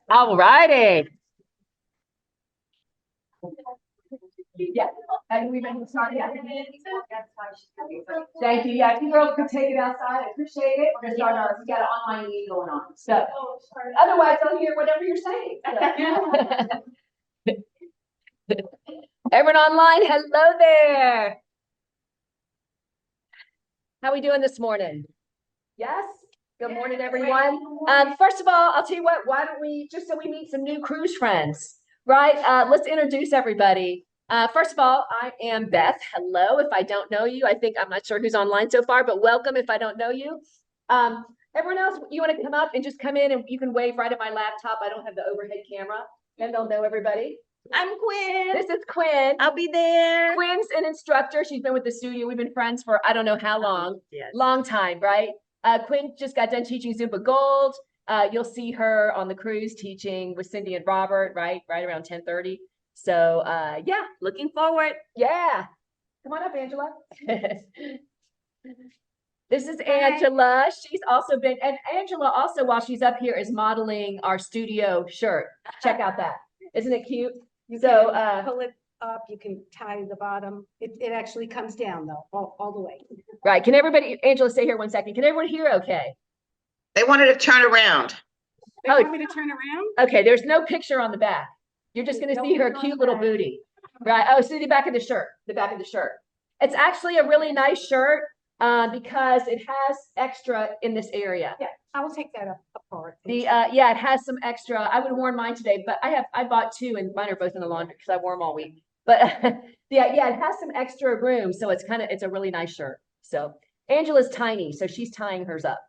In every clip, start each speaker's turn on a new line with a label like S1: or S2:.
S1: All righty. Yeah, and we've been starting. Thank you. Yeah, if you girls could take it outside, I appreciate it. We're gonna start we got an online meeting going on. So otherwise I'll hear whatever you're saying. So. Everyone online, hello there. How are we doing this morning? Yes? Good morning, everyone. First of all, I'll tell you what, why don't we, just so we meet some new cruise friends, right? Let's introduce everybody. First of all, I am Beth. Hello. If I don't know you, I'm not sure who's online so far, but welcome if I don't know you. Everyone else, you want to come up and just come in and you can wave right at my laptop. I don't have the overhead camera, and they'll know everybody.
S2: I'm Quinn.
S1: This is Quinn.
S2: I'll be there.
S1: Quinn's an instructor. She's been with the studio. We've been friends for I don't know how long.
S2: Yes.
S1: Long time, right? Quinn just got done teaching Zumba Gold. You'll see her on the cruise teaching with Cindy and Robert, right around 10:30. So yeah, looking forward. Yeah. Come on up, Angela. This is Angela. She's also been, and Angela also, while she's up here, is modeling our studio shirt. Check out that. Isn't it cute?
S3: You
S1: So
S3: can pull it up, you can tie the bottom. It actually comes down though, all the way.
S1: right. Can everybody, Angela, stay here 1 second. Can everyone hear okay?
S2: They wanted to turn around.
S3: They want me to turn around?
S1: Okay, there's no picture on the back. You're just gonna see her cute little booty. Right. Oh, see the back of the shirt, the back of the shirt. It's actually a really nice shirt because it has extra in this area.
S3: Yeah, I will take that apart.
S1: Yeah, it has some extra. I would have worn mine today, but I bought two and mine are both in the laundry because I wore them all week. But yeah, it has some extra room, so it's a really nice shirt. So Angela's tiny, so she's tying hers up.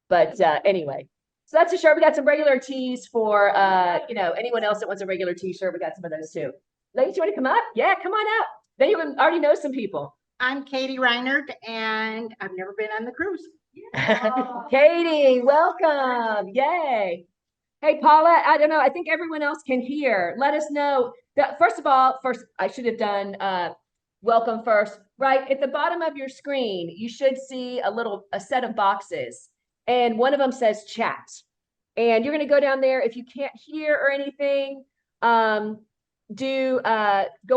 S1: But anyway, so that's a shirt. We got some regular tees for anyone else that wants a regular t-shirt. We got some of those too. Ladies, you want to come up? Yeah, come on up. Then you already know some people.
S2: I'm Katie Reinert, and I've never been on the cruise.
S1: Katie, welcome. Yay. Hey, Paula, I don't know. I think everyone else can hear. Let us know. First, I should have done welcome first. Right at the bottom of your screen, you should see a set of boxes, and one of them says chat. And you're going to go down there. If you can't hear or anything, go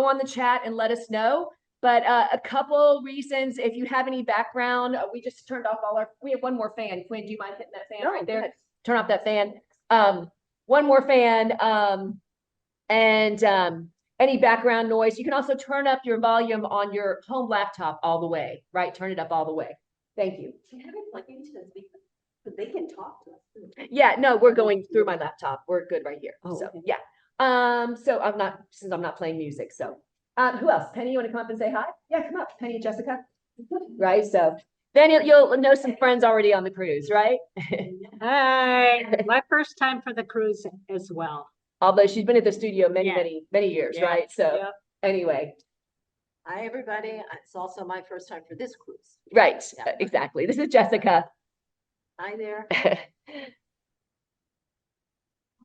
S1: on the chat and let us know. But a couple reasons, if you have any background, we just turned off we have one more fan. Quinn, do you mind hitting that fan right there? Turn off that fan. One more fan. And any background noise. You can also turn up your volume on your home laptop all the way, right? Turn it up all the way. Thank you.
S3: But they can talk to us.
S1: Yeah, no, we're going through my laptop. We're good right here.
S3: Oh,
S1: so
S3: okay.
S1: yeah. So I'm not playing music. So who else? Penny, you want to come up and say hi? Yeah, come up. Penny and Jessica. Right. So then you'll know some friends already on the cruise, right?
S4: Hi, my first time for the cruise as well.
S1: Although she's been at the studio many years,
S4: Yeah.
S1: right? So
S4: Yep.
S1: anyway.
S5: Hi, everybody. It's also my first time for this cruise.
S1: Right.
S5: Yeah.
S1: Exactly. This is Jessica.
S5: Hi there.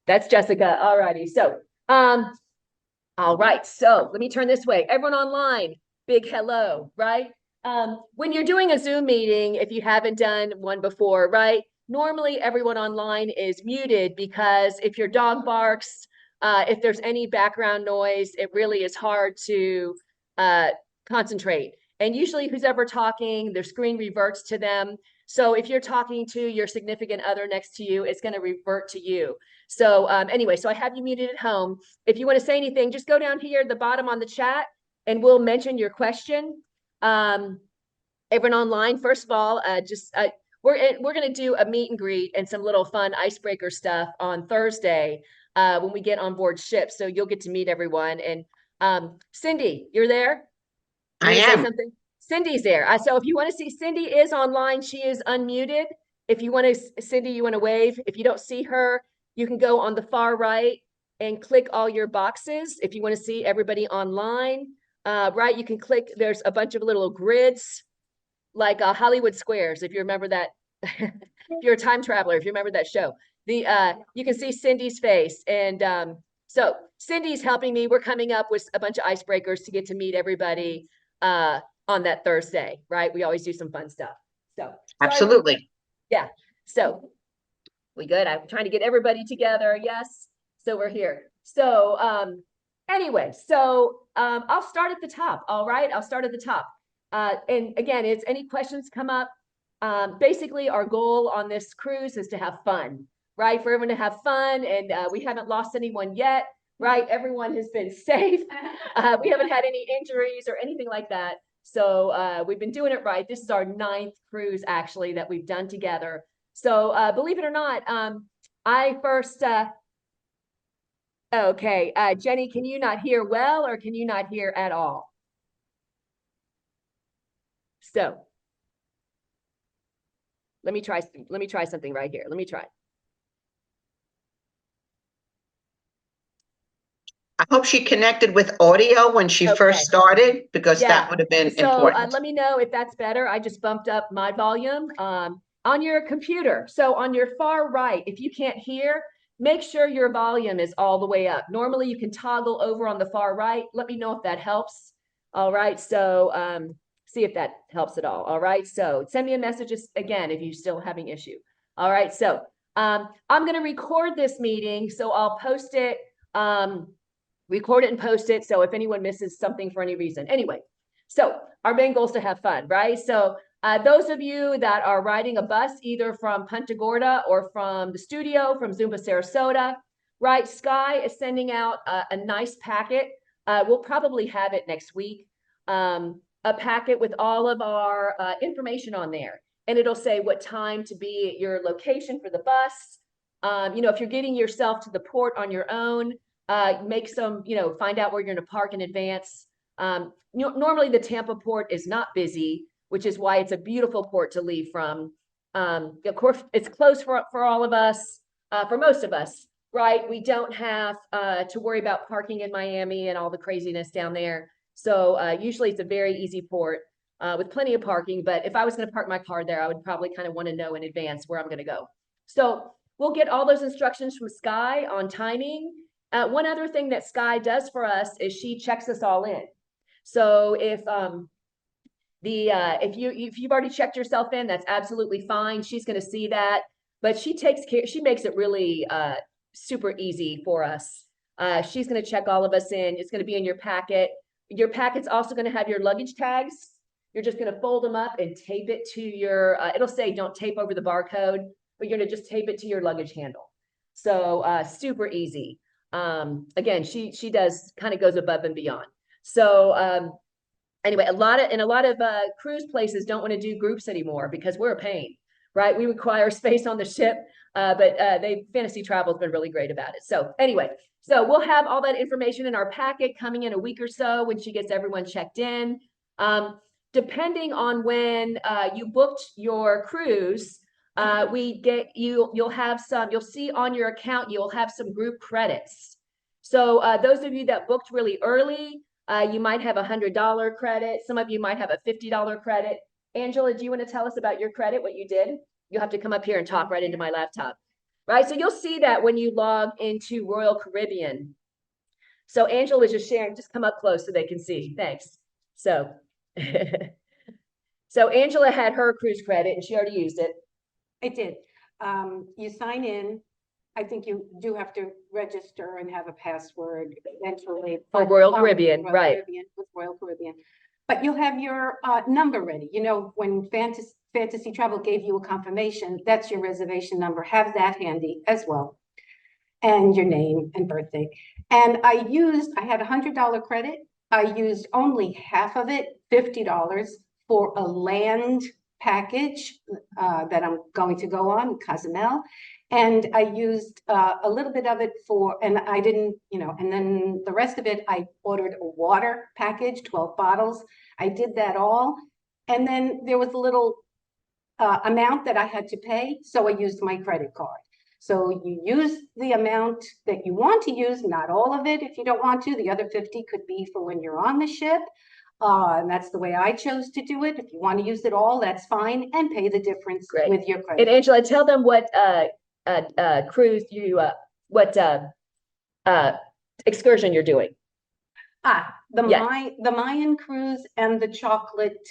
S1: That's Jessica. Alrighty. So, all right. So let me turn this way. Everyone online, big hello, right? When you're doing a Zoom meeting, if you haven't done one before, right? Normally everyone online is muted because if your dog barks, if there's any background noise, it really is hard to concentrate. And usually who's ever talking, their screen reverts to them. So if you're talking to your significant other next to you, it's going to revert to you. So anyway, so I have you muted at home. If you want to say anything, just go down here at the bottom on the chat and we'll mention your question. Everyone online, first of all, we're going to do a meet and greet and some little fun icebreaker stuff on Thursday when we get on board ship. So you'll get to meet everyone. And Cindy, you're there?
S2: I am.
S1: Something? Cindy's there. So if you want to see, Cindy is online. She is unmuted. If you want to, Cindy, you want to wave. If you don't see her, you can go on the far right and click all your boxes. If you want to see everybody online, right, you can click. There's a bunch of little grids like Hollywood Squares. If you remember that, if you're a time traveler, if you remember that show, you can see Cindy's face. And so Cindy's helping me. We're coming up with a bunch of icebreakers to get to meet everybody on that Thursday, right? We always do some fun stuff. So. sorry.
S6: Absolutely.
S1: Yeah. So we good? I'm trying to get everybody together. Yes. So we're here. So, anyway, so, I'll start at the top. All right. I'll start at the top. And again, it's any questions come up. Basically our goal on this cruise is to have fun, right? For everyone to have fun. And, we haven't lost anyone yet, right? Everyone has been safe. We haven't had any injuries or anything like that. So, we've been doing it right. This is our 9th cruise actually that we've done together. So, believe it or not, I first, okay, Jenny, can you not hear well, or can you not hear at all? So let me try something right here. Let me try.
S6: I hope she connected with audio when she
S1: Okay.
S6: first started, because
S1: Yeah.
S6: that would have been
S1: So,
S6: important.
S1: let me know if that's better. I just bumped up my volume, on your computer. So on your far right, if you can't hear, make sure your volume is all the way up. Normally you can toggle over on the far right. Let me know if that helps. All right. So, see if that helps at all. All right. So send me a message again if you're still having issue. All right. So, I'm going to record this meeting. So I'll post it, record it and post it. So if anyone misses something for any reason, anyway, so our main goal is to have fun, right? So, those of you that are riding a bus, either from Punta Gorda or from the studio, from Zumba Sarasota, right? Sky is sending out a nice packet. We'll probably have it next week. A packet with all of our information on there. And it'll say what time to be at your location for the bus. If you're getting yourself to the port on your own, make some, find out where you're going to park in advance. Normally the Tampa port is not busy, which is why it's a beautiful port to leave from. Of course, it's close for all of us, for most of us, right? We don't have to worry about parking in Miami and all the craziness down there. So usually it's a very easy port with plenty of parking. But if I was going to park my car there, I would probably kind of want to know in advance where I'm going to go. So we'll get all those instructions from Sky on timing. One other thing that Sky does for us is she checks us all in. So if if you've already checked yourself in, that's absolutely fine. She's going to see that, but she makes it really super easy for us. She's going to check all of us in. It's going to be in your packet. Your packet's also going to have your luggage tags. You're just going to fold them up and tape it to your, it'll say don't tape over the barcode, but you're going to just tape it to your luggage handle. So super easy. Again, she does kind of goes above and beyond. So anyway, a lot of cruise places don't want to do groups anymore because we're a pain, right? We require space on the ship, but Fantasy Travel has been really great about it. So anyway, so we'll have all that information in our packet coming in a week or so when she gets everyone checked in. Depending on when you booked your cruise, you'll see on your account, you'll have some group credits. So those of you that booked really early, you might have $100 credit. Some of you might have a $50 credit. Angela, do you want to tell us about your credit, what you did? You'll have to come up here and talk right into my laptop, right? So you'll see that when you log into Royal Caribbean. So Angela was just sharing, just come up close so they can see. Thanks. So, so Angela had her cruise credit and she already used it.
S3: I did. You sign in. I think you do have to register and have a password eventually.
S1: For Royal Caribbean, right.
S3: With Royal Caribbean. But you'll have your number ready. When Fantasy Travel gave you a confirmation, that's your reservation number. Have that handy as well. And your name and birthday. And I had $100 credit. I used only half of it, $50, for a land package that I'm going to go on, Cozumel. And I used a little bit of it and I didn't, and then the rest of it, I ordered a water package, 12 bottles. I did that all. And then there was a little amount that I had to pay. So I used my credit card. So you use the amount that you want to use, not all of it if you don't want to. The other 50 could be for when you're on the ship. And that's the way I chose to do it. If you want to use it all, that's fine, and pay the difference with your credit.
S1: And Angela, tell them what cruise what excursion you're doing.
S3: The
S1: Yeah.
S3: the Mayan cruise and the chocolate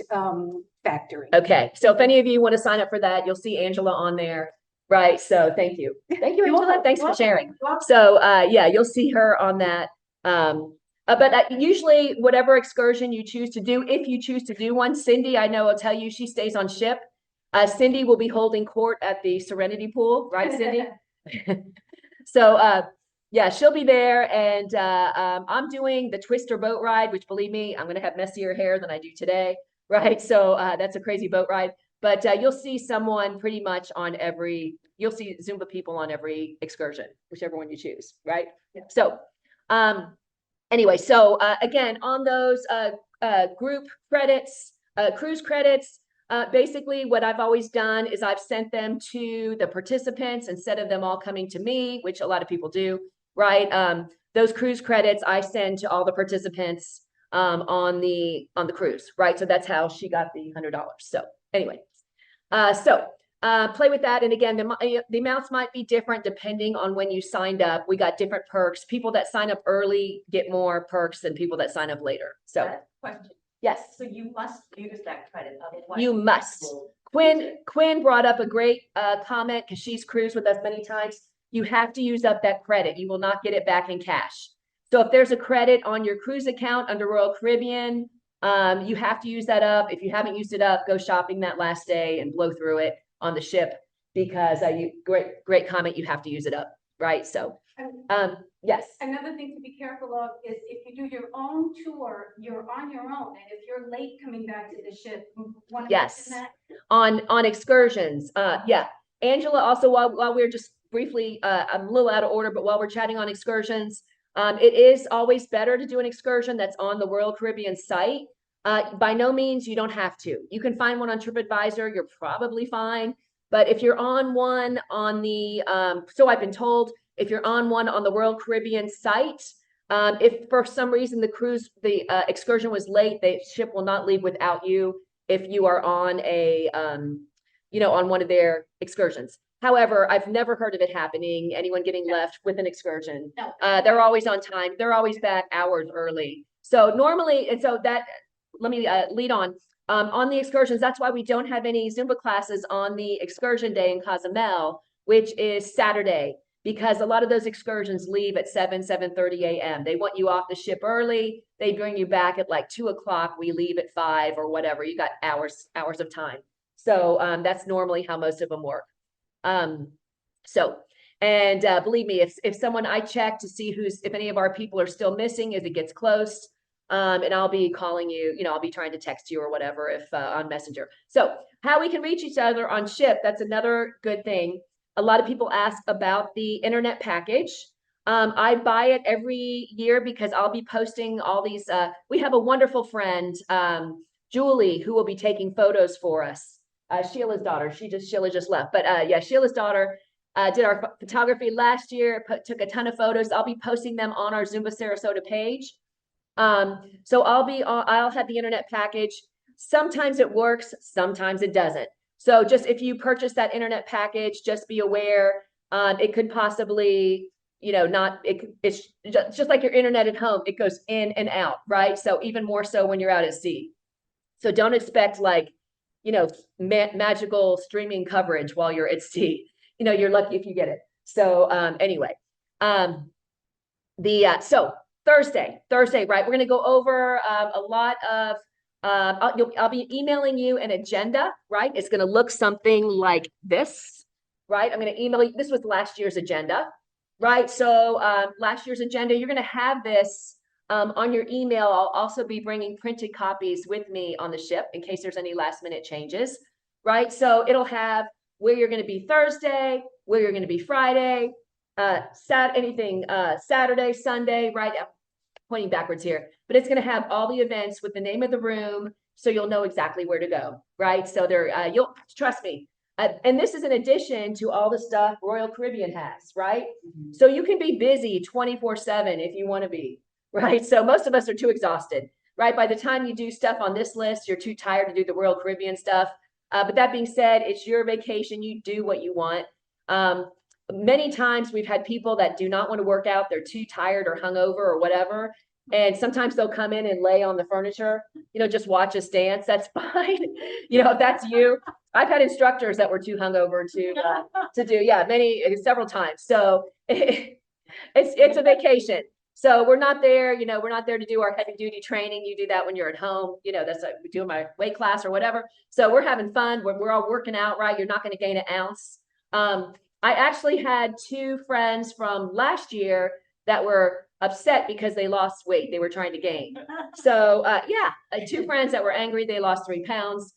S3: factory.
S1: Okay, so if any of you want to sign up for that, you'll see Angela on there, right? So thank you. Thank you,
S3: You're
S1: Angela.
S3: welcome.
S1: Thanks for
S3: Welcome.
S1: sharing.
S3: Welcome.
S1: So yeah, you'll see her on that. But usually whatever excursion you choose to do, if you choose to do one, Cindy, I know will tell you she stays on ship. Cindy will be holding court at the Serenity Pool, right, Cindy? So yeah, she'll be there, and I'm doing the Twister boat ride, which believe me, I'm gonna have messier hair than I do today, right? So that's a crazy boat ride. But you'll see someone pretty much on you'll see Zumba people on every excursion, whichever one you choose, right? So anyway, so again, on those group credits, cruise credits, basically what I've always done is I've sent them to the participants instead of them all coming to me, which a lot of people do, right? Those cruise credits I send to all the participants on the cruise, right? So that's how she got the $100. So anyway, play with that. And again, the amounts might be different depending on when you signed up. We got different perks. People that sign up early get more perks than people that sign up later. So
S5: Question.
S1: yes,
S5: So you must use that credit, otherwise.
S1: you must. Quinn brought up a great comment because she's cruised with us many times. You have to use up that credit. You will not get it back in cash. So if there's a credit on your cruise account under Royal Caribbean, you have to use that up. If you haven't used it up, go shopping that last day and blow through it on the ship because great comment. You have to use it up, right? So yes.
S3: Another thing to be careful of is if you do your own tour, you're on your own, and if you're late coming back to the ship, want to
S1: Yes.
S3: mention that?
S1: On excursions. Yeah. Angela, also while we're just briefly, I'm a little out of order, but while we're chatting on excursions, it is always better to do an excursion that's on the Royal Caribbean site. By no means, you don't have to. You can find one on TripAdvisor, you're probably fine. But if you're on one on the, so I've been told, if you're on one on the Royal Caribbean site, if for some reason the excursion was late, the ship will not leave without you if you are on on one of their excursions. However, I've never heard of it happening, anyone getting left with an excursion.
S3: No.
S1: They're always on time. They're always back hours early. So normally, and so that, let me lead on the excursions. That's why we don't have any Zumba classes on the excursion day in Cozumel, which is Saturday, because a lot of those excursions leave at 7:30 a.m. They want you off the ship early. They bring you back at like 2 o'clock. We leave at 5 or whatever. You got hours of time. So that's normally how most of them work. And believe me, if someone, I check to see if any of our people are still missing as it gets close, and I'll be calling you, I'll be trying to text you or whatever if on Messenger. So how we can reach each other on ship, that's another good thing. A lot of people ask about the internet package. I buy it every year because I'll be posting all these, we have a wonderful friend, Julie, who will be taking photos for us. Sheila's daughter, Sheila just left, but yeah, Sheila's daughter did our photography last year, took a ton of photos. I'll be posting them on our Zumba Sarasota page. So I'll have the internet package. Sometimes it works, sometimes it doesn't. So just if you purchase that internet package, just be aware, it could possibly, it's just like your internet at home, it goes in and out, right? So even more so when you're out at sea. So don't expect magical streaming coverage while you're at sea. You're lucky if you get it. So anyway, so Thursday, right? We're going to go over a lot of, I'll be emailing you an agenda, right? It's going to look something like this, right? I'm going to email you. This was last year's agenda, right? So last year's agenda, you're going to have this on your email. I'll also be bringing printed copies with me on the ship in case there's any last minute changes, right? So it'll have where you're going to be Thursday, where you're going to be Friday, Saturday, Sunday, right? I'm pointing backwards here, but it's going to have all the events with the name of the room, so you'll know exactly where to go, right? So you'll trust me. And this is in addition to all the stuff Royal Caribbean has, right? Mm-hmm. So you can be busy 24/7 if you want to be, right? So most of us are too exhausted, right? By the time you do stuff on this list, you're too tired to do the Royal Caribbean stuff. But that being said, it's your vacation. You do what you want. Many times we've had people that do not want to work out. They're too tired or hungover or whatever. And sometimes they'll come in and lay on the furniture, just watch us dance. That's fine. If that's you. I've had instructors that were too hungover to do, several times. So it's a vacation. So we're not there, we're not there to do our heavy duty training. You do that when you're at home, that's like we do my weight class or whatever. So we're having fun. We're all working out, right? You're not going to gain an ounce. I actually had two friends from last year that were upset because they lost weight. They were trying to gain. So two friends that were angry. They lost 3 pounds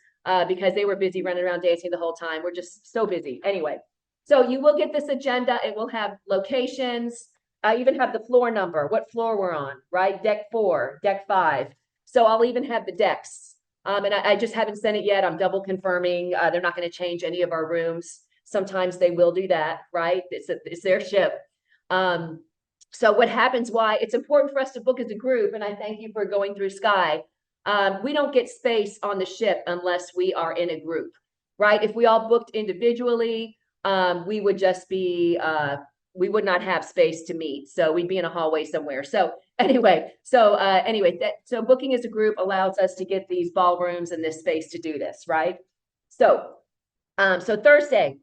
S1: because they were busy running around dancing the whole time. We're just so busy. Anyway, so you will get this agenda. It will have locations. I even have the floor number, what floor we're on, right? Deck 4, deck 5. So I'll even have the decks. And I just haven't sent it yet. I'm double confirming. They're not going to change any of our rooms. Sometimes they will do that, right? It's their ship. So what happens, why it's important for us to book as a group, and I thank you for going through Sky. We don't get space on the ship unless we are in a group, right? If we all booked individually, we would just be, we would not have space to meet. So we'd be in a hallway somewhere. So anyway, so booking as a group allows us to get these ballrooms and this space to do this, right? So Thursday,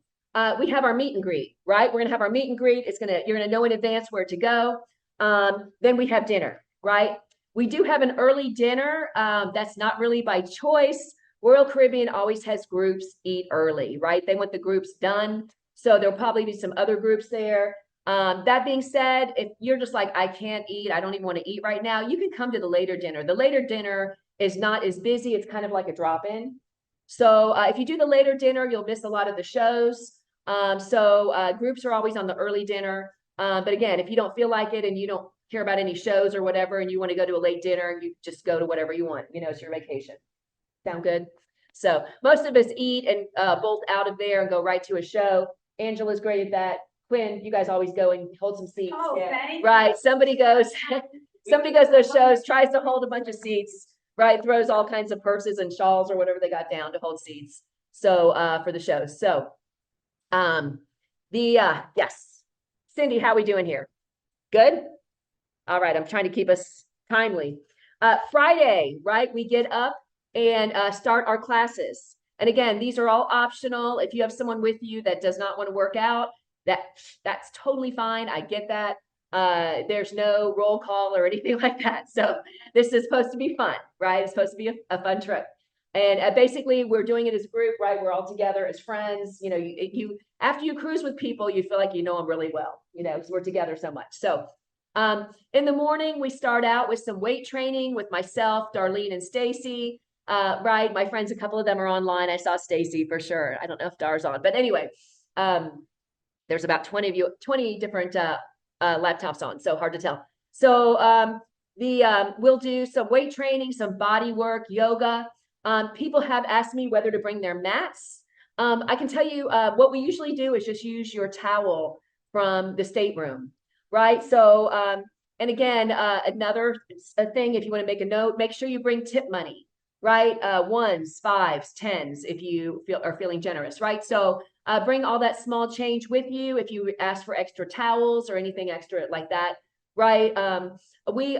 S1: we have our meet and greet, right? We're gonna have our meet and greet. You're gonna know in advance where to go. Then we have dinner, right? We do have an early dinner. That's not really by choice. Royal Caribbean always has groups eat early, right? They want the groups done. So there'll probably be some other groups there. That being said, if you're just like, I can't eat, I don't even want to eat right now, you can come to the later dinner. The later dinner is not as busy. It's kind of like a drop-in. So if you do the later dinner, you'll miss a lot of the shows. Groups are always on the early dinner. But again, if you don't feel like it and you don't care about any shows or whatever, and you want to go to a late dinner, you just go to whatever you want. It's your vacation. Sound good? So most of us eat and bolt out of there and go right to a show. Angela's great at that. Quinn, you guys always go and hold some seats.
S3: Oh, thank
S1: right. Somebody goes to those shows, tries to hold a bunch of seats, right? Throws all kinds of purses and shawls or whatever they got down to hold seats. So for the shows. So yes. Cindy, how we doing here? Good? All right, I'm trying to keep us timely. Friday, right? We get up and start our classes. And again, these are all optional. If you have someone with you that does not want to work out, that's totally fine. I get that. There's no roll call or anything like that. So this is supposed to be fun, right? It's supposed to be a fun trip. And basically, we're doing it as a group, right? We're all together as friends. You after you cruise with people, you feel like you know them really well, because we're together so much. So in the morning, we start out with some weight training with myself, Darlene, and Stacy. Right, my friends, a couple of them are online. I saw Stacy for sure. I don't know if Dar's on, but anyway, there's about 20 different laptops on, so hard to tell. So we'll do some weight training, some body work, yoga. People have asked me whether to bring their mats. I can tell you what we usually do is just use your towel from the stateroom, right? So, and again, another thing, if you want to make a note, make sure you bring tip money, right? 1s, 5s, 10s, if you are feeling generous, right? So bring all that small change with you if you ask for extra towels or anything extra like that, right? We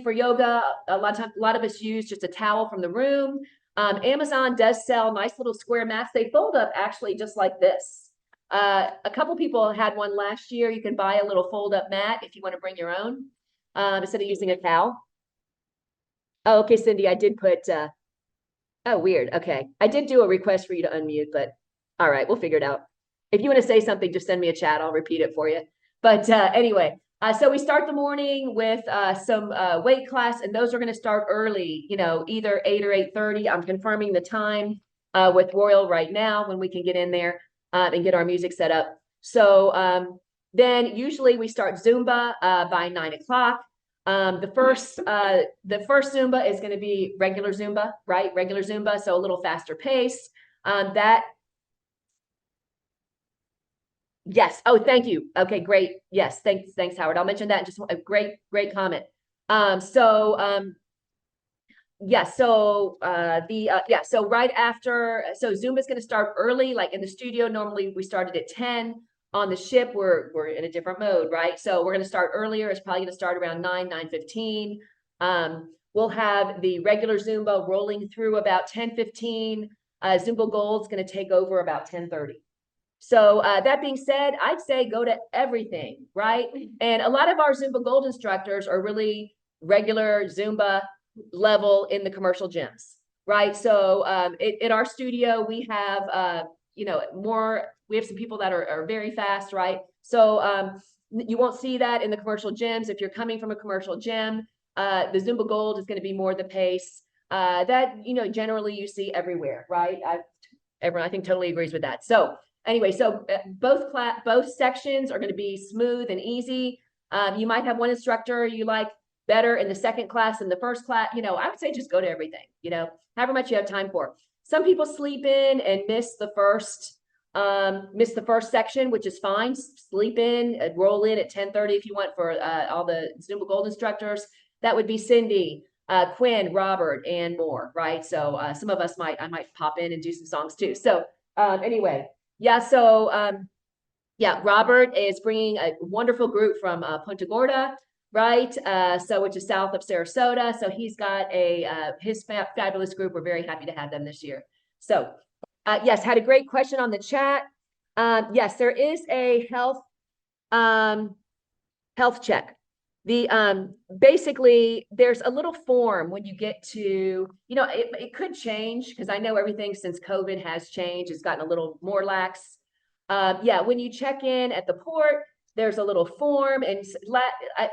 S1: for yoga, a lot of us use just a towel from the room. Amazon does sell nice little square mats. They fold up actually just like this. A couple people had one last year. You can buy a little fold up mat if you want to bring your own instead of using a towel. Oh, okay, Cindy, I did put, oh, weird. Okay. I did do a request for you to unmute, but all right, we'll figure it out. If you want to say something, just send me a chat. I'll repeat it for you. But anyway, so we start the morning with some weight class, and those are going to start early, either 8 or 8:30. I'm confirming the time with Royal right now when we can get in there and get our music set up. So then usually we start Zumba by 9 o'clock. The first Zumba is going to be regular Zumba, right? Regular Zumba, so a little faster pace. Yes. Oh, thank you. Okay, great. Yes, thanks, Howard. I'll mention that. Just a great comment. So right after, so Zumba is going to start early, like in the studio. Normally we started at 10. On the ship, we're in a different mode, right? So we're going to start earlier. It's probably going to start around 9:15. We'll have the regular Zumba rolling through about 10:15. Zumba Gold's going to take over about 10:30. So that being said, I'd say go to everything, right? And a lot of our Zumba Gold instructors are really regular Zumba level in the commercial gyms, right? So in our studio, we have, we have some people that are very fast, right? So you won't see that in the commercial gyms. If you're coming from a commercial gym, the Zumba Gold is going to be more the pace that, generally you see everywhere, right? Everyone, I think, totally agrees with that. So anyway, so both sections are going to be smooth and easy. You might have one instructor you like better in the second class than the first class. I would say just go to everything, however much you have time for. Some people sleep in and miss the first section, which is fine. Sleep in, roll in at 10:30 if you want for all the Zumba Gold instructors. That would be Cindy, Quinn, Robert, and more, right? So some of us I might pop in and do some songs too. So anyway, yeah. So Robert is bringing a wonderful group from Punta Gorda, right? So which is south of Sarasota. So he's got his fabulous group. We're very happy to have them this year. So yes, had a great question on the chat. Yes, there is a health check. Basically there's a little form when you get to, it could change because I know everything since COVID has changed. It's gotten a little more lax. When you check in at the port, there's a little form, and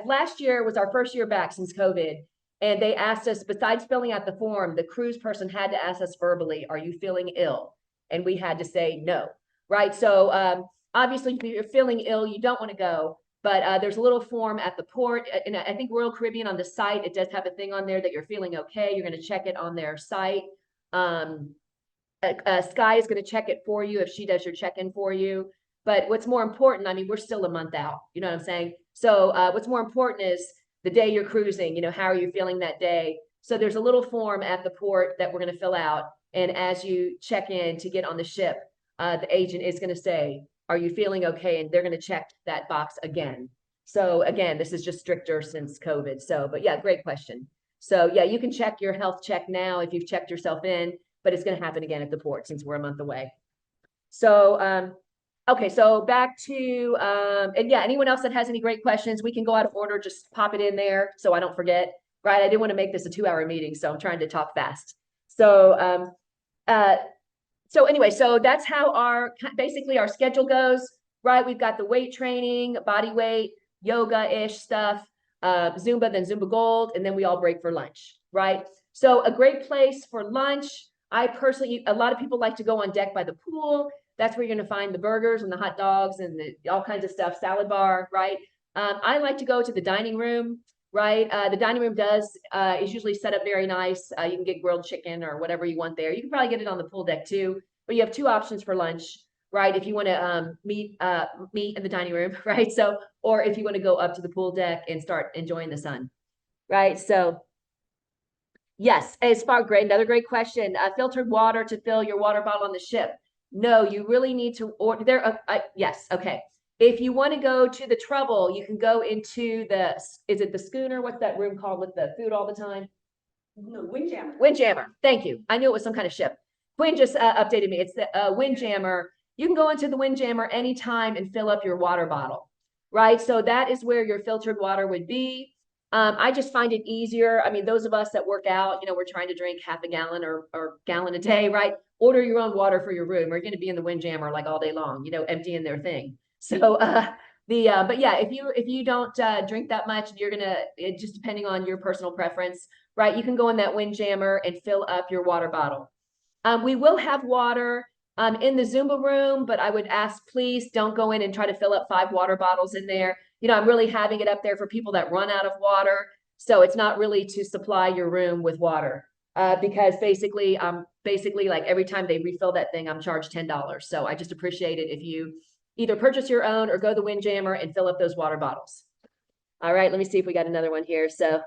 S1: last year was our first year back since COVID. And they asked us, besides filling out the form, the cruise person had to ask us verbally, are you feeling ill? And we had to say no, right? So obviously if you're feeling ill, you don't want to go. But there's a little form at the port, and I think Royal Caribbean on the site, it does have a thing on there that you're feeling okay. You're going to check it on their site. Sky is going to check it for you if she does your check-in for you. But what's more important, I mean, we're still a month out, you know what I'm saying? So what's more important is the day you're cruising, how are you feeling that day? So there's a little form at the port that we're going to fill out. And as you check in to get on the ship, the agent is going to say, are you feeling okay? And they're going to check that box again. So again, this is just stricter since COVID. So, but yeah, great question. So yeah, you can check your health check now if you've checked yourself in, but it's going to happen again at the port since we're a month away. So, okay, so back to, and yeah, anyone else that has any great questions, we can go out of order, just pop it in there so I don't forget, right? I didn't want to make this a 2-hour meeting, so I'm trying to talk fast. So, so anyway, so that's how basically our schedule goes, right? We've got the weight training, body weight, yoga-ish stuff, Zumba, then Zumba Gold, and then we all break for lunch, right? So a great place for lunch, a lot of people like to go on deck by the pool. That's where you're going to find the burgers and the hot dogs and all kinds of stuff, salad bar, right? I like to go to the dining room, right? The dining room is usually set up very nice. You can get grilled chicken or whatever you want there. You can probably get it on the pool deck too, but you have 2 options for lunch, right? If you want to meet in the dining room, right? So, or if you want to go up to the pool deck and start enjoying the sun, right? So yes, another great question. Filtered water to fill your water bottle on the ship. No, you really need to order there. Yes. Okay. If you want to go to the Trouble, you can go into is it the schooner? What's that room called with the food all the time?
S2: No, Windjammer.
S1: Windjammer. Thank you. I knew it was some kind of ship. Quinn just updated me. It's the Windjammer. You can go into the Windjammer anytime and fill up your water bottle, right? So that is where your filtered water would be. I just find it easier. I mean, those of us that work out, we're trying to drink half a gallon or gallon a day, right? Order your own water for your room. We're going to be in the Windjammer like all day long, emptying their thing. So but yeah, if you don't drink that much, just depending on your personal preference, right? You can go in that Windjammer and fill up your water bottle. We will have water in the Zumba room, but I would ask, please don't go in and try to fill up 5 water bottles in there. I'm really having it up there for people that run out of water. So it's not really to supply your room with water because basically like every time they refill that thing, I'm charged $10. So I just appreciate it if you either purchase your own or go to the Windjammer and fill up those water bottles. All right, let me see if we got another one here. So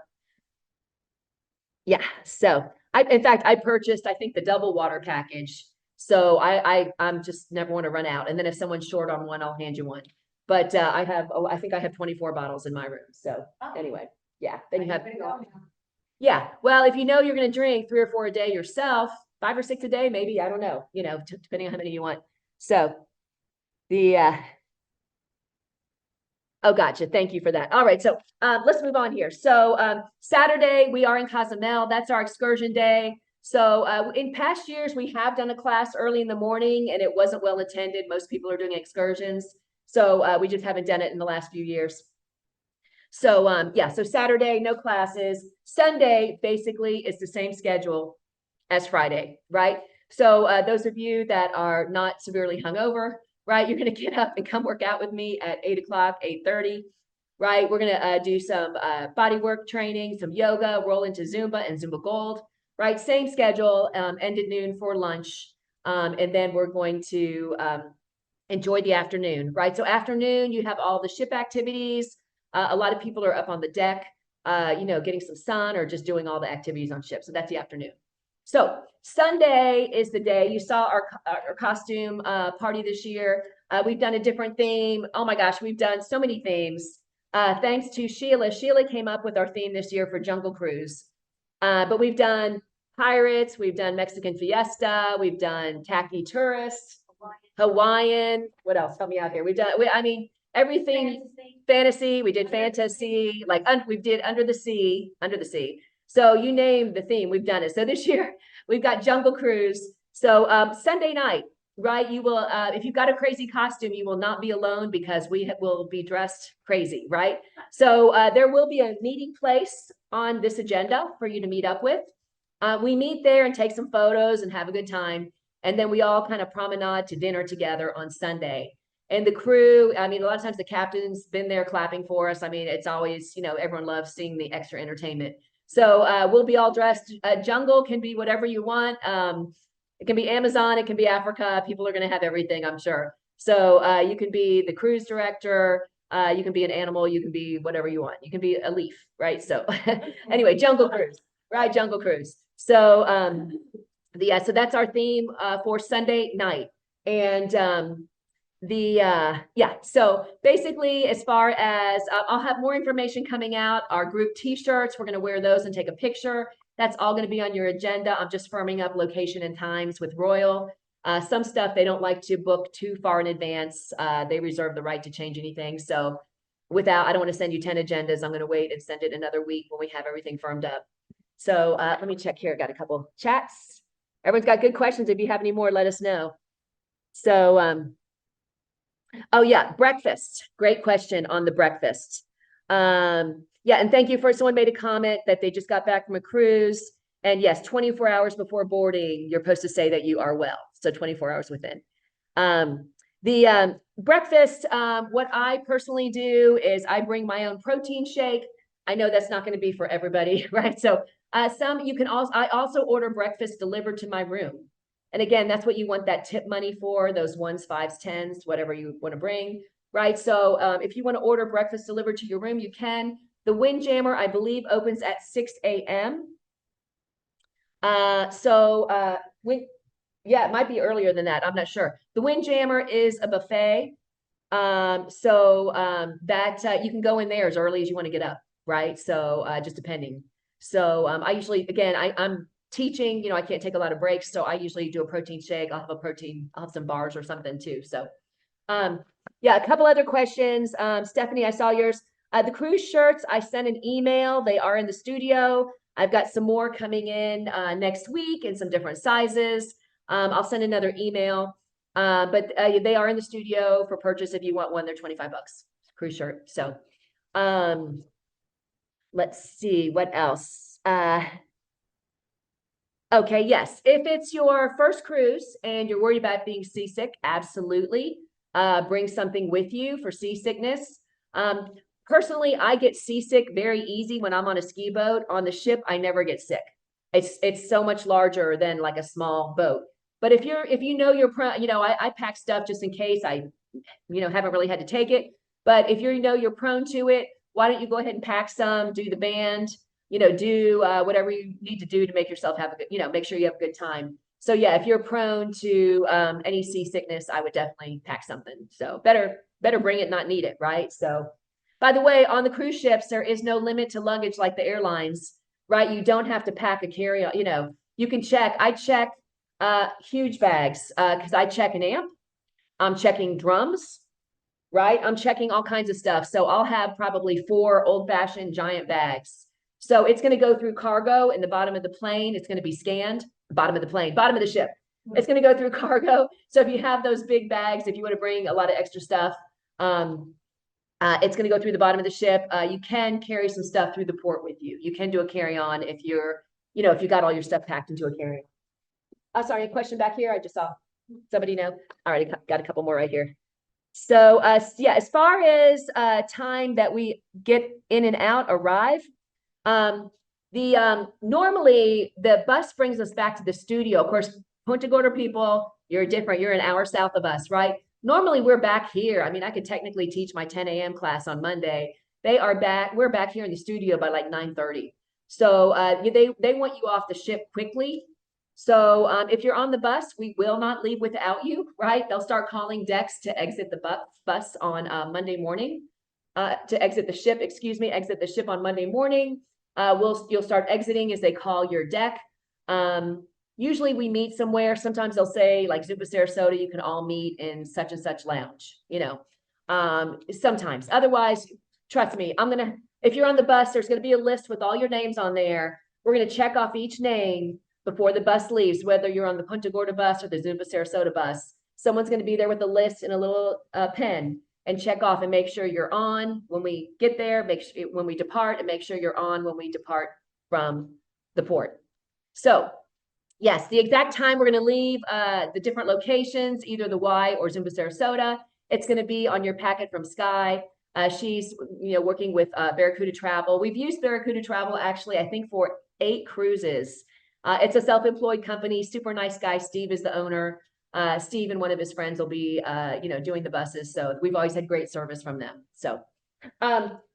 S1: yeah, so in fact, I purchased, I think, the double water package. So I'm just never want to run out. And then if someone's short on one, I'll hand you one. But I think I have 24 bottles in my room. So anyway, yeah, then you have, Yeah, well, if you know you're gonna drink 3 or 4 a day yourself, 5 or 6 a day, maybe, I don't know, depending on how many you want. So the oh, gotcha. Thank you for that. All right, so let's move on here. So Saturday we are in Cozumel. That's our excursion day. So in past years we have done a class early in the morning, and it wasn't well attended. Most people are doing excursions, so we just haven't done it in the last few years. So yeah, so Saturday, no classes. Sunday basically is the same schedule as Friday, right? So those of you that are not severely hungover, right, you're gonna get up and come work out with me at 8 o'clock, 8:30, right? We're gonna do some body work training, some yoga, roll into Zumba and Zumba Gold, right? Same schedule, end at noon for lunch. And then we're going to enjoy the afternoon, right? So afternoon, you have all the ship activities. A lot of people are up on the deck, getting some sun or just doing all the activities on ship. So that's the afternoon. So Sunday is the day. You saw our costume party this year. We've done a different theme. Oh my gosh, we've done so many themes. Thanks to Sheila. Sheila came up with our theme this year for Jungle Cruise. But we've done pirates, we've done Mexican fiesta, we've done tacky tourists, Hawaiian. What else? Help me out here. I mean, everything fantasy. We did fantasy, like we did under the sea. So you name the theme, we've done it. So this year we've got Jungle Cruise. So Sunday night, right? You will, if you've got a crazy costume, you will not be alone because we will be dressed crazy, right? So there will be a meeting place on this agenda for you to meet up with. We meet there and take some photos and have a good time. And then we all kind of promenade to dinner together on Sunday. And the crew, I mean, a lot of times the captain's been there clapping for us. I mean, it's always, everyone loves seeing the extra entertainment. So we'll be all dressed. Jungle can be whatever you want. It can be Amazon, it can be Africa. People are going to have everything, I'm sure. So you can be the cruise director. You can be an animal. You can be whatever you want. You can be a leaf, right? So anyway, Jungle Cruise, right? Jungle Cruise. So so that's our theme for Sunday night. And so basically, as far as I'll have more information coming out, our group t-shirts, we're going to wear those and take a picture. That's all going to be on your agenda. I'm just firming up location and times with Royal. Some stuff they don't like to book too far in advance. They reserve the right to change anything. So I don't want to send you 10 agendas. I'm going to wait and send it another week when we have everything firmed up. So let me check here. Got a couple chats. Everyone's got good questions. If you have any more, let us know. So, oh yeah, breakfast. Great question on the breakfast. Yeah, and thank you for someone made a comment that they just got back from a cruise. And yes, 24 hours before boarding, you're supposed to say that you are well. So 24 hours within. The breakfast, what I personally do is I bring my own protein shake. I know that's not going to be for everybody, right? So I also order breakfast delivered to my room. And again, that's what you want that tip money for, those 1s, 5s, 10s, whatever you want to bring, right? So if you want to order breakfast delivered to your room, you can. The Windjammer, I believe, opens at 6 a.m. Yeah, it might be earlier than that. I'm not sure. The Windjammer is a buffet. That you can go in there as early as you want to get up, right? So just depending. So I usually, again, I'm teaching, I can't take a lot of breaks. So I usually do a protein shake. I'll have some bars or something too. So yeah, a couple other questions. Stephanie, I saw yours. The cruise shirts, I sent an email. They are in the studio. I've got some more coming in next week in some different sizes. I'll send another email. But they are in the studio for purchase. If you want one, they're $25 cruise shirt. So let's see what else. Okay, yes. If it's your first cruise and you're worried about being seasick, absolutely. Bring something with you for seasickness. Personally, I get seasick very easy when I'm on a ski boat. On the ship, I never get sick. It's so much larger than like a small boat. But if you know you're I pack stuff just in case I haven't really had to take it. But if you're prone to it, why don't you go ahead and pack some, do the band, do whatever you need to do to make yourself have a good, make sure you have a good time. So yeah, if you're prone to any seasickness, I would definitely pack something. So better bring it, not need it, right? So by the way, on the cruise ships, there is no limit to luggage like the airlines, right? You don't have to pack a carry-on, you know, you can check, I check huge bags, because I check an amp, I'm checking drums, right? I'm checking all kinds of stuff. So I'll have probably 4 old-fashioned giant bags. So it's going to go through cargo in the bottom of the plane. It's going to be scanned, bottom of the plane, bottom of the ship. It's going to go through cargo. So if you have those big bags, if you want to bring a lot of extra stuff, it's going to go through the bottom of the ship. You can carry some stuff through the port with you. You can do a carry-on if you're, you know, if you got all your stuff packed into a carry-on. Sorry, a question back here. I just saw somebody know. All right, I got a couple more right here. So, yeah, as far as time that we get in and out, arrive, normally the bus brings us back to the studio. Of course, Punta Gorda people, you're different. You're an hour south of us, right? Normally we're back here. I mean, I could technically teach my 10 a.m. class on Monday. We're back here in the studio by like 9:30. So they want you off the ship quickly. So if you're on the bus, we will not leave without you, right? They'll start calling decks to exit the bus on Monday morning, to exit the ship, exit the ship on Monday morning. You'll start exiting as they call your deck. Usually we meet somewhere. Sometimes they'll say like Zupa Sarasota, you can all meet in such and such lounge, you know, sometimes. Otherwise, trust me, if you're on the bus, there's going to be a list with all your names on there. We're going to check off each name before the bus leaves, whether you're on the Punta Gorda bus or the Zupa Sarasota bus. Someone's going to be there with a list and a little pen and check off and make sure you're on when we get there, when we depart, and make sure you're on when we depart from the port. So yes, the exact time we're going to leave the different locations, either the Y or Zupa Sarasota, it's going to be on your packet from Sky. She's, you know, working with Barracuda Travel. We've used Barracuda Travel actually, I think, for 8 cruises. It's a self-employed company, super nice guy. Steve is the owner. Steve and one of his friends will be, you know, doing the buses. So we've always had great service from them. So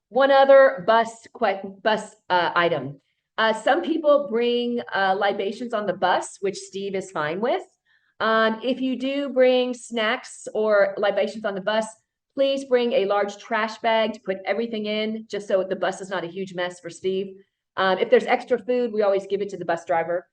S1: one other bus item. Some people bring libations on the bus, which Steve is fine with. If you do bring snacks or libations on the bus, please bring a large trash bag to put everything in, just so the bus is not a huge mess for Steve. If there's extra food, we always give it to the bus driver,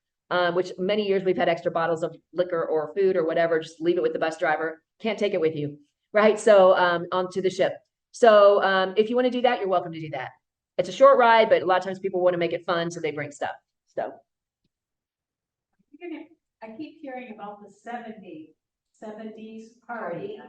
S1: which many years we've had extra bottles of liquor or food or whatever, just leave it with the bus driver. Can't take it with you, right? So onto the ship. So if you want to do that, you're welcome to do that. It's a short ride, but a lot of times people want to make it fun, so they bring stuff. So
S4: I keep hearing about the 70s party.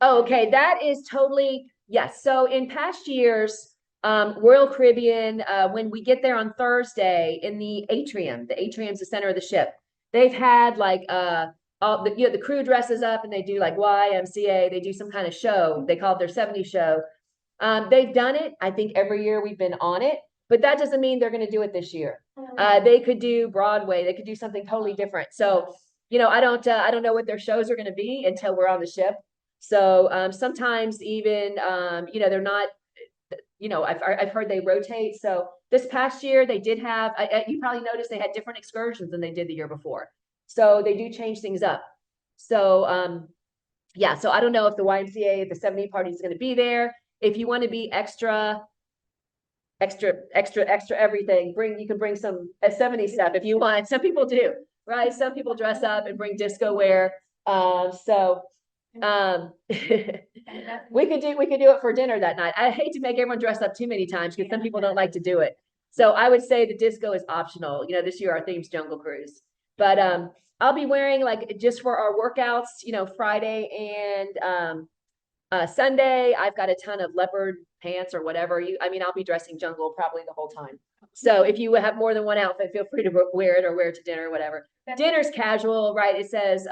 S1: okay, that is totally, yes. So in past years, Royal Caribbean, when we get there on Thursday in the atrium's the center of the ship. They've had like all the, you know, the crew dresses up and they do like YMCA, they do some kind of show. They call it their 70s show. They've done it. I think every year we've been on it, but that doesn't mean they're going to do it this year. They could do Broadway. They could do something totally different. So, you know, I don't know what their shows are going to be until we're on the ship. So sometimes even, you know, they're not, you know, I've heard they rotate. So this past year they did have, you probably noticed they had different excursions than they did the year before. So they do change things up. So yeah, so I don't know if the YMCA, the 70 party is going to be there. If you want to be extra everything, you can bring some 70 stuff if you want. Some people do, right? Some people dress up and bring disco wear. We could do it for dinner that night. I hate to make everyone dress up too many times because some people don't like to do it. So I would say the disco is optional. You know, this year our theme's Jungle Cruise. But I'll be wearing, like, just for our workouts, you know, Friday and Sunday, I've got a ton of leopard pants or whatever. I'll be dressing jungle probably the whole time. So if you have more than one outfit, feel free to wear it or wear it to dinner or whatever. Dinner's casual, right? It says,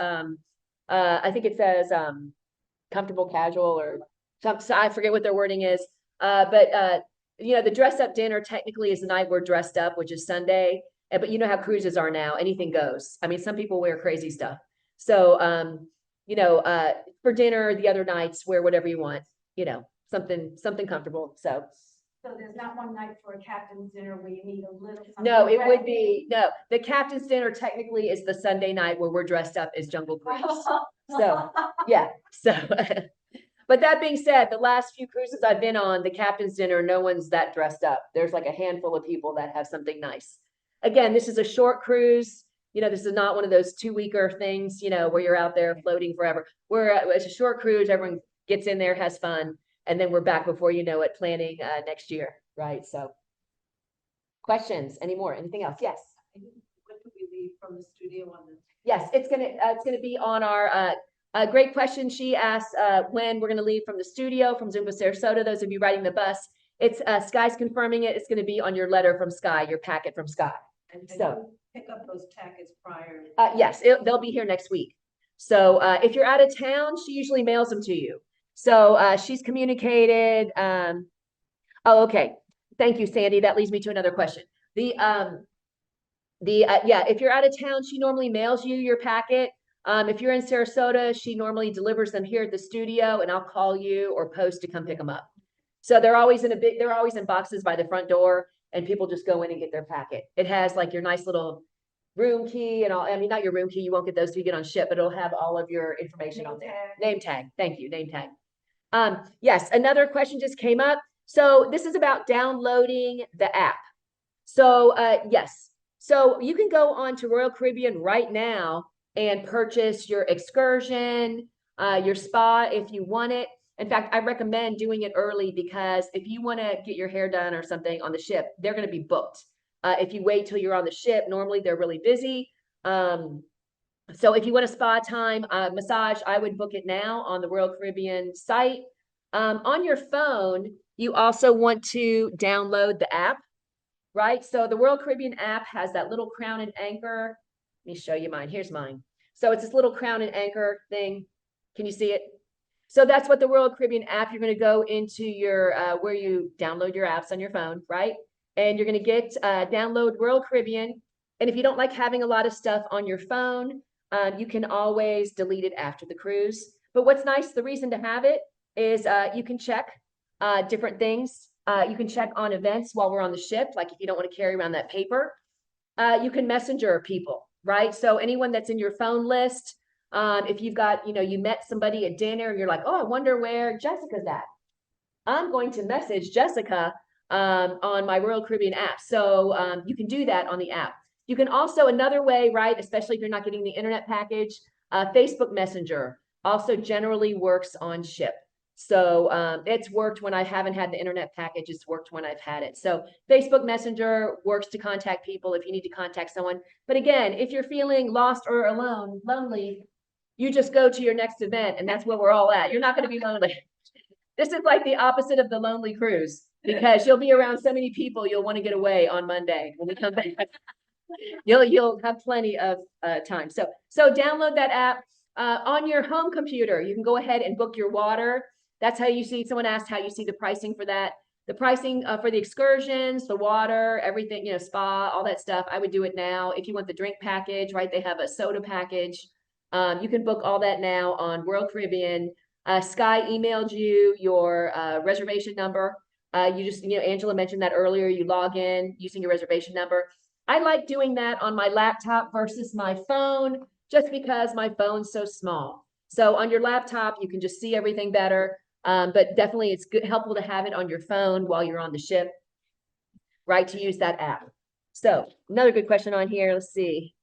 S1: I think it says comfortable casual or something. So I forget what their wording is. But you know, the dress up dinner technically is the night we're dressed up, which is Sunday. But you know how cruises are now, anything goes. I mean, some people wear crazy stuff. So, you know, for dinner, the other nights, wear whatever you want, you know, something comfortable. So
S3: there's not one night for a captain's dinner where you need a little.
S1: no, it would be, no, the captain's dinner technically is the Sunday night where we're dressed up as Jungle Cruise. So, yeah, so, But that being said, the last few cruises I've been on, the captain's dinner, no one's that dressed up. There's like a handful of people that have something nice. Again, this is a short cruise. This is not one of those 2-weeker things, where you're out there floating forever. It's a short cruise. Everyone gets in there, has fun, and then we're back before you know it, planning next year, right? So, questions? Any more? Anything else? Yes.
S5: When do we leave from the studio on the?
S1: Yes, it's gonna be on our great question. She asked when we're gonna leave from the studio from Zumba Sarasota. Those of you riding the bus, it's Sky's confirming it. It's gonna be on your letter from Sky, your packet from Sky.
S5: And
S1: So
S5: pick up those packets prior.
S1: yes, they'll be here next week. So if you're out of town, she usually mails them to you. So she's communicated. Oh, okay. Thank you, Sandy. That leads me to another question. Yeah, if you're out of town, she normally mails you your packet. If you're in Sarasota, she normally delivers them here at the studio, and I'll call you or post to come pick them up. So they're always in boxes by the front door, and people just go in and get their packet. It has like your nice little room key and all. I mean, not your room key, you won't get those till you get on ship, but it'll have all of your information on there. Name tag. Thank you, name tag. Yes, another question just came up. So this is about downloading the app. So yes. So you can go on to Royal Caribbean right now and purchase your excursion, your spa if you want it. In fact, I recommend doing it early because if you want to get your hair done or something on the ship, they're going to be booked. If you wait till you're on the ship, normally they're really busy. So if you want a spa time, massage, I would book it now on the Royal Caribbean site. On your phone, you also want to download the app. Right? So the Royal Caribbean app has that little crown and anchor. Let me show you mine. Here's mine. So it's this little crown and anchor thing. Can you see it? So that's what the Royal Caribbean app, you're going to go into your, where you download your apps on your phone, right? And you're going to get, download Royal Caribbean. And if you don't like having a lot of stuff on your phone, you can always delete it after the cruise. But what's nice, the reason to have it is you can check different things. You can check on events while we're on the ship, like if you don't want to carry around that paper. You can messenger people, right? So anyone that's in your phone list, if you've got, you met somebody at dinner and you're like, oh, I wonder where Jessica's at. I'm going to message Jessica on my Royal Caribbean app. So you can do that on the app. You can also, another way, right, especially if you're not getting the internet package, Facebook Messenger also generally works on ship. So it's worked when I haven't had the internet package. It's worked when I've had it. So Facebook Messenger works to contact people if you need to contact someone. But again, if you're feeling lost or alone, lonely, you just go to your next event and that's where we're all at. You're not going to be lonely. This is like the opposite of the lonely cruise because you'll be around so many people, you'll want to get away on Monday when we come back. You'll have plenty of time. So download that app on your home computer. You can go ahead and book your water. That's how you see, someone asked how you see the pricing for that. The pricing for the excursions, the water, everything, spa, all that stuff. I would do it now. If you want the drink package, right? They have a soda package. You can book all that now on Royal Caribbean. Sky emailed you your reservation number. You just, Angela mentioned that earlier. You log in using your reservation number. I like doing that on my laptop versus my phone, just because my phone's so small. So on your laptop, you can just see everything better. But definitely it's good, helpful to have it on your phone while you're on the ship, right? To use that app. So another good question on here. Let's see.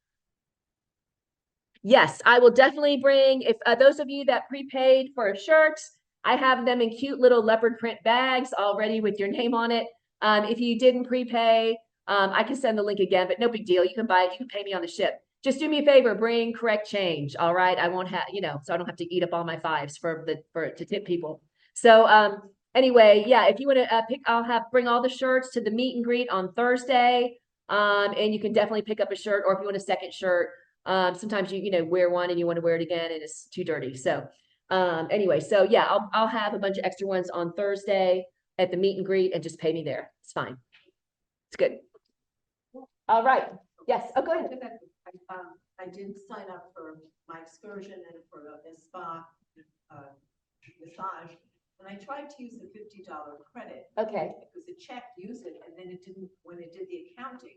S1: Yes, I will definitely bring, if those of you that prepaid for a shirt, I have them in cute little leopard print bags already with your name on it. If you didn't prepay, I can send the link again, but no big deal. You can buy it. You can pay me on the ship. Just do me a favor, bring correct change. All right. I won't have, so I don't have to eat up all my fives to tip people. So, anyway, yeah, if you want to pick, bring all the shirts to the meet and greet on Thursday. And you can definitely pick up a shirt, or if you want a second shirt, sometimes you wear one and you want to wear it again and it's too dirty. So, anyway, so yeah, I'll have a bunch of extra ones on Thursday at the meet and greet and just pay me there. It's fine. It's good. All right. Yes. Oh, go ahead.
S5: I did sign up for my excursion and for a spa massage, and I tried to use the $50 credit.
S1: Okay.
S5: Because it checked, use it, and then it didn't, when it did the accounting,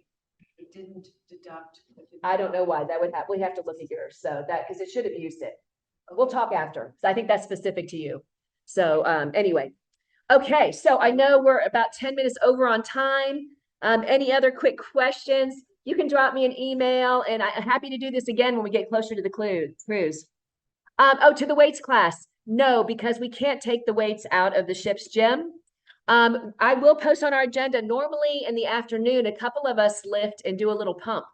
S5: it didn't deduct.
S1: I don't know why that would happen. We have to look at yours. So because it should have used it. We'll talk after. So I think that's specific to you. So, anyway. Okay, so I know we're about 10 minutes over on time. Any other quick questions? You can drop me an email, and I'm happy to do this again when we get closer to the cruise. Oh, to the weights class. No, because we can't take the weights out of the ship's gym. I will post on our agenda. Normally in the afternoon, a couple of us lift and do a little pump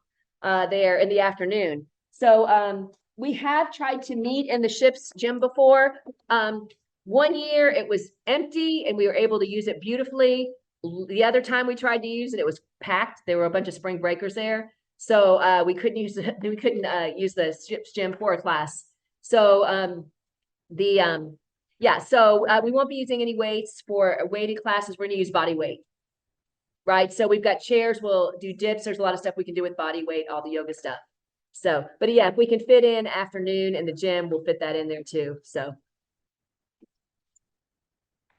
S1: there in the afternoon. So we have tried to meet in the ship's gym before. One year it was empty and we were able to use it beautifully. The other time we tried to use it, it was packed. There were a bunch of spring breakers there. So we couldn't use the ship's gym for a class. So we won't be using any weights for weighted classes. We're gonna use body weight. Right. So we've got chairs, we'll do dips. There's a lot of stuff we can do with body weight, all the yoga stuff. So, but yeah, if we can fit in afternoon in the gym, we'll fit that in there too. So.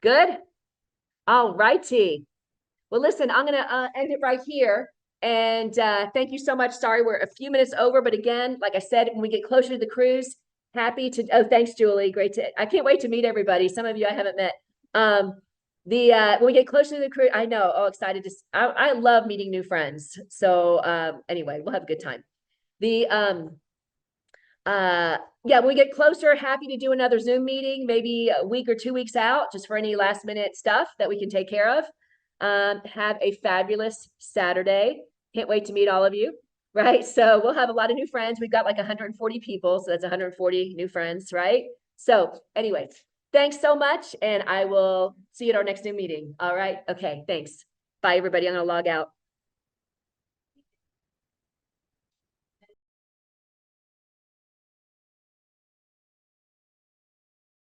S1: Good. All righty. Well, listen, I'm gonna end it right here. And thank you so much. Sorry, we're a few minutes over, but again, like I said, when we get closer to the cruise, happy to. Oh, thanks, Julie. Great to. I can't wait to meet everybody. Some of you I haven't met. When we get closer to the cruise, I know. Oh, excited to. I love meeting new friends. So anyway, we'll have a good time. When we get closer, happy to do another Zoom meeting, maybe a week or 2 weeks out, just for any last minute stuff that we can take care of. Have a fabulous Saturday. Can't wait to meet all of you. Right. So we'll have a lot of new friends. We've got like 140 people. So that's 140 new friends. Right. So anyway, thanks so much. And I will see you at our next Zoom meeting. All right. Okay. Thanks. Bye, everybody. I'm going to log out.